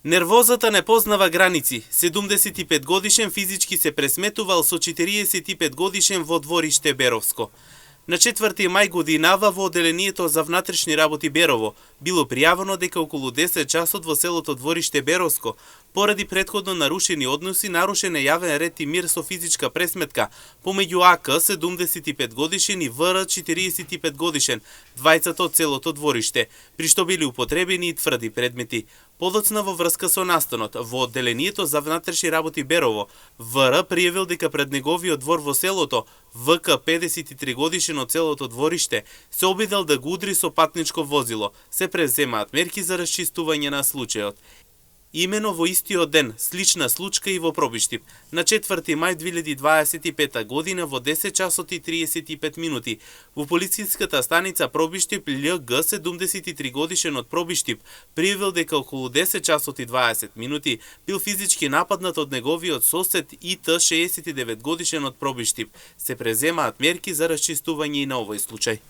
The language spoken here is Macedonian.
Нервозата не познава граници. 75 годишен физички се пресметувал со 45 годишен во двориште Беровско. На 4 мај годинава во одделението за внатрешни работи Берово било пријавено дека околу 10 часот во селото Двориште Беровско, поради претходно нарушени односи, нарушен е јавен ред и мир со физичка пресметка помеѓу АК 75 годишен и ВР 45 годишен, двајцата од селото Двориште, при што били употребени и тврди предмети. Подоцна во врска со настанот, во одделението за внатрешни работи Берово, ВР пријавил дека пред неговиот двор во селото, ВК 53 годишен од селото Двориште, се обидел да го удри со патничко возило. Се преземаат мерки за расчистување на случајот. Имено во истиот ден, слична случка и во Пробиштип. На 4 мај 2025 година во 10 часот и 35 минути во полицијската станица Пробиштип ЛГ 73 годишен од Пробиштип пријавил дека околу 10 часот и 20 минути бил физички нападнат од неговиот сосед ИТ 69 годишен од Пробиштип. Се преземаат мерки за расчистување и на овој случај.